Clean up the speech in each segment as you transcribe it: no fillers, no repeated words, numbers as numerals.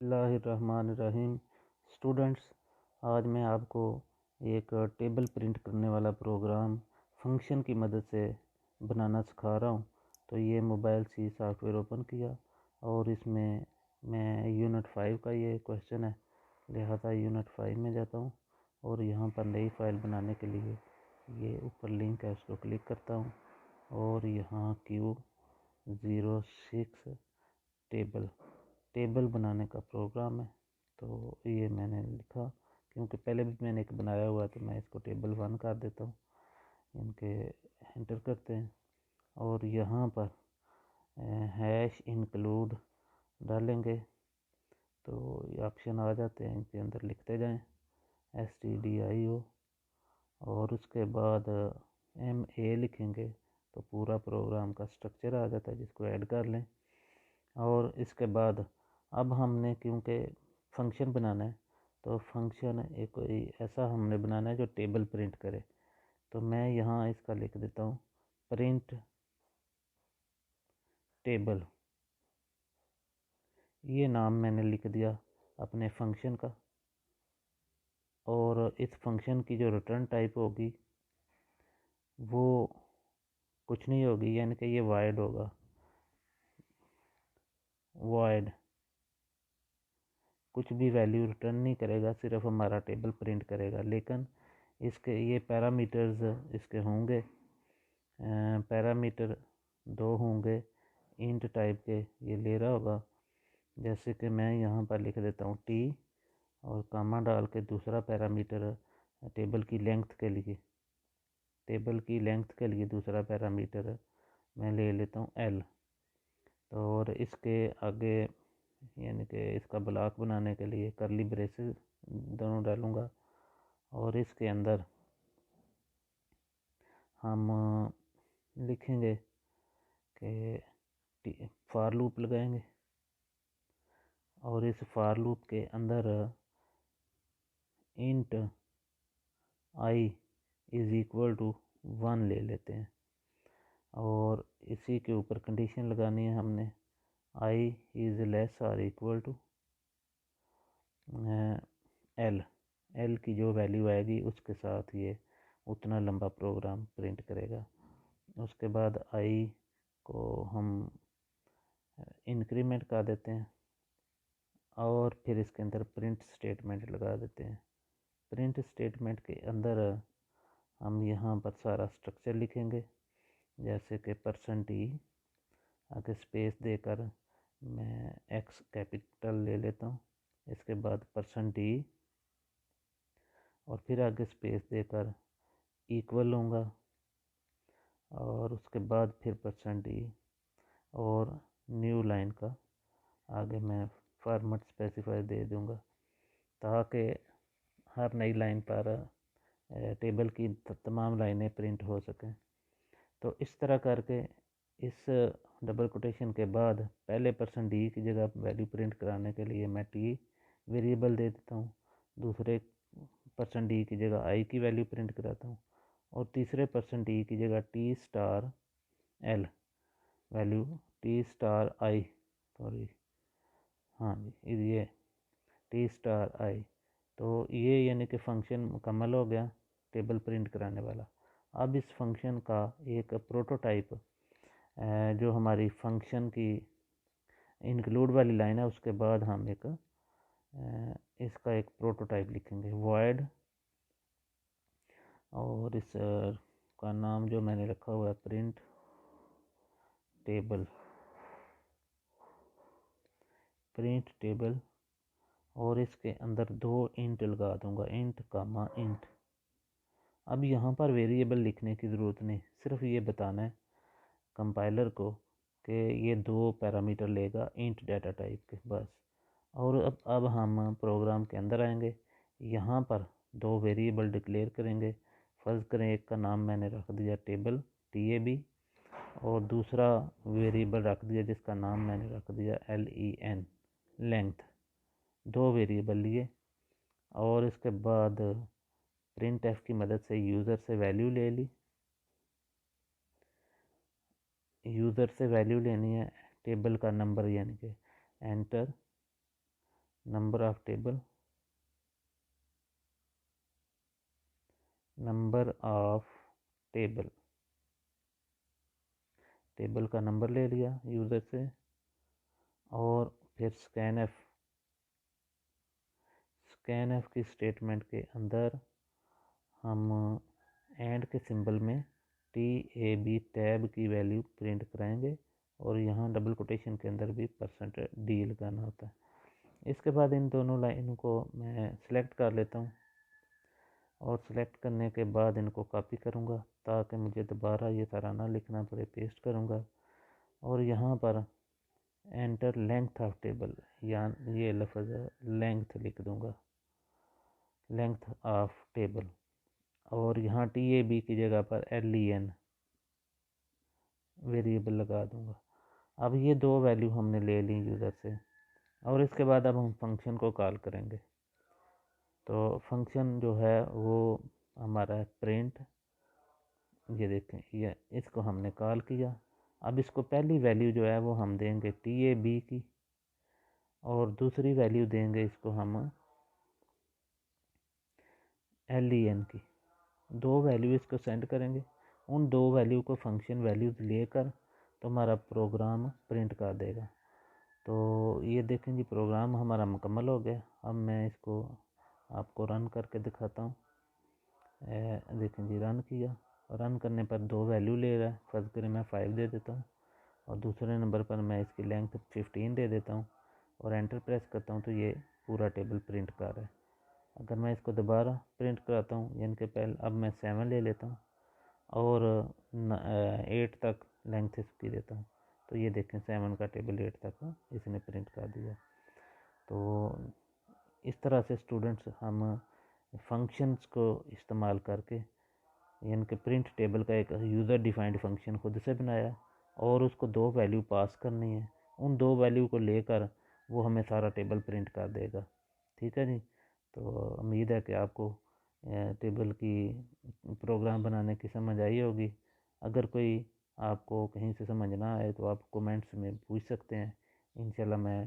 बिस्मिल्लाहिर्रहमानिर्रहीम। स्टूडेंट्स, आज मैं आपको एक टेबल प्रिंट करने वाला प्रोग्राम फंक्शन की मदद से बनाना सिखा रहा हूँ। तो ये मोबाइल सी सॉफ्टवेयर ओपन किया और इसमें मैं यूनिट 5 का ये क्वेश्चन है, लिहाजा यूनिट 5 में जाता हूँ और यहाँ पर नई फाइल बनाने के लिए ये ऊपर लिंक है, उसको क्लिक करता हूँ और यहाँ Q06 टेबल बनाने का प्रोग्राम है। तो ये मैंने लिखा, क्योंकि पहले भी मैंने एक बनाया हुआ है तो मैं इसको टेबल 1 कर देता हूँ। इनके एंटर करते हैं और यहाँ पर हैश इंक्लूड डालेंगे तो ये ऑप्शन आ जाते हैं, इनके अंदर लिखते जाएं STDIO और उसके बाद MA लिखेंगे तो पूरा प्रोग्राम का स्ट्रक्चर आ जाता है, जिसको ऐड कर लें। और इसके बाद अब हमने क्योंकि फंक्शन बनाना है तो फंक्शन एक कोई ऐसा हमने बनाना है जो टेबल प्रिंट करे। तो मैं यहाँ इसका लिख देता हूँ प्रिंट टेबल, ये नाम मैंने लिख दिया अपने फंक्शन का। और इस फंक्शन की जो रिटर्न टाइप होगी वो कुछ नहीं होगी, यानी कि ये वाइड होगा, वाइड कुछ भी वैल्यू रिटर्न नहीं करेगा, सिर्फ हमारा टेबल प्रिंट करेगा। लेकिन इसके ये पैरामीटर्स इसके होंगे, पैरामीटर 2 होंगे इंट टाइप के, ये ले रहा होगा। जैसे कि मैं यहाँ पर लिख देता हूँ T और कामा डाल के दूसरा पैरामीटर टेबल की लेंथ के लिए दूसरा पैरामीटर मैं ले लेता हूँ L। तो और इसके आगे यानी कि इसका ब्लॉक बनाने के लिए करली ब्रेसेस दोनों डालूँगा और इसके अंदर हम लिखेंगे कि फॉर लूप लगाएंगे और इस फॉर लूप के अंदर int i is equal to 1 ले लेते हैं और इसी के ऊपर कंडीशन लगानी है हमने, i इज़ लेस और इक्वल टू l की जो वैल्यू आएगी उसके साथ ये उतना लंबा प्रोग्राम प्रिंट करेगा। उसके बाद i को हम इंक्रीमेंट कर देते हैं और फिर इसके अंदर प्रिंट स्टेटमेंट लगा देते हैं। प्रिंट स्टेटमेंट के अंदर हम यहाँ पर सारा स्ट्रक्चर लिखेंगे, जैसे कि %t आगे स्पेस देकर मैं x कैपिटल ले लेता हूँ, इसके बाद %t और फिर आगे स्पेस देकर इक्वल लूँगा और उसके बाद फिर %t और न्यू लाइन का आगे मैं फॉर्मेट स्पेसिफाई दे दूँगा ताकि हर नई लाइन पर टेबल की तमाम लाइनें प्रिंट हो सकें। तो इस तरह करके इस डबल कोटेशन के बाद पहले %d की जगह वैल्यू प्रिंट कराने के लिए मैं t वेरिएबल दे देता हूँ, दूसरे %d की जगह i की वैल्यू प्रिंट कराता हूँ और तीसरे %d की जगह t star l value t star i हाँ जी ये t स्टार i। तो ये यानी कि फंक्शन मुकम्मल हो गया टेबल प्रिंट कराने वाला। अब इस फंक्शन का एक प्रोटोटाइप जो हमारी फंक्शन की इंक्लूड वाली लाइन है उसके बाद हम इसका एक प्रोटोटाइप लिखेंगे void, और इस का नाम जो मैंने रखा हुआ है प्रिंट टेबल और इसके अंदर 2 इंट लगा दूंगा, इंट कामा इंट। अब यहाँ पर वेरिएबल लिखने की ज़रूरत नहीं, सिर्फ ये बताना है कंपाइलर को कि ये 2 पैरामीटर लेगा इंट डाटा टाइप के, बस। और अब हम प्रोग्राम के अंदर आएंगे, यहाँ पर 2 वेरिएबल डिक्लेयर करेंगे। फ़र्ज़ करें एक का नाम मैंने रख दिया टेबल TAB और दूसरा वेरिएबल रख दिया जिसका नाम मैंने रख दिया LEN लेंथ। 2 वेरिएबल लिए और इसके बाद printf की मदद से यूज़र से वैल्यू ले ली, यूज़र से वैल्यू लेनी है टेबल का नंबर यानी कि enter number of table, table का नंबर ले लिया यूज़र से, और फिर स्कैन एफ की स्टेटमेंट के अंदर हम एंड के सिंबल में TAB टैब की वैल्यू प्रिंट कराएंगे, और यहाँ डबल कोटेशन के अंदर भी %D लगाना होता है। इसके बाद इन दोनों लाइन को मैं सिलेक्ट कर लेता हूँ, और सिलेक्ट करने के बाद इनको कॉपी करूँगा ताकि मुझे दोबारा ये सारा ना लिखना पड़े। पेस्ट करूँगा और यहाँ पर एंटर लेंथ ऑफ टेबल, या ये लफ्ज़ लेंथ लिख दूँगा, लेंथ ऑफ टेबल, और यहाँ TAB की जगह पर LEN वेरिएबल लगा दूँगा। अब ये दो वैल्यू हमने ले ली यूज़र से, और इसके बाद अब हम फंक्शन को कॉल करेंगे। तो फंक्शन जो है वो हमारा है प्रिंट। ये देखें, ये इसको हमने कॉल किया। अब इसको पहली वैल्यू जो है वो हम देंगे TAB की, और दूसरी वैल्यू देंगे इसको हम LEN की। दो वैल्यू इसको सेंड करेंगे। उन दो वैल्यू को फंक्शन वैल्यूज लेकर तो हमारा प्रोग्राम प्रिंट कर देगा। तो ये देखें जी, प्रोग्राम हमारा मुकम्मल हो गया। अब मैं इसको आपको रन करके दिखाता हूँ। देखें जी, रन किया, रन करने पर दो वैल्यू ले रहा है। फर्ज करें मैं 5 दे देता हूँ, और दूसरे नंबर पर मैं इसकी लेंथ 15 दे देता हूँ, और एंटर प्रेस करता हूँ तो ये पूरा टेबल प्रिंट कर रहा है। अगर मैं इसको दोबारा प्रिंट कराता हूँ, यानी कि पहले अब मैं 7 ले लेता हूँ और 8 तक लेंथ इसकी देता हूँ, तो ये देखें 7 का टेबल 8 तक इसने प्रिंट कर दिया। तो इस तरह से स्टूडेंट्स हम फंक्शंस को इस्तेमाल करके, यानी कि प्रिंट टेबल का एक यूज़र डिफाइंड फंक्शन खुद से बनाया, और उसको दो वैल्यू पास करनी है। उन दो वैल्यू को लेकर वो हमें सारा टेबल प्रिंट कर देगा। ठीक है जी। तो उम्मीद है कि आपको टेबल की प्रोग्राम बनाने की समझ आई होगी। अगर कोई आपको कहीं से समझ ना आए तो आप कमेंट्स में पूछ सकते हैं। इंशाल्लाह मैं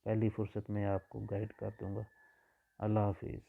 पहली फुर्सत में आपको गाइड कर दूँगा। अल्लाह हाफिज़।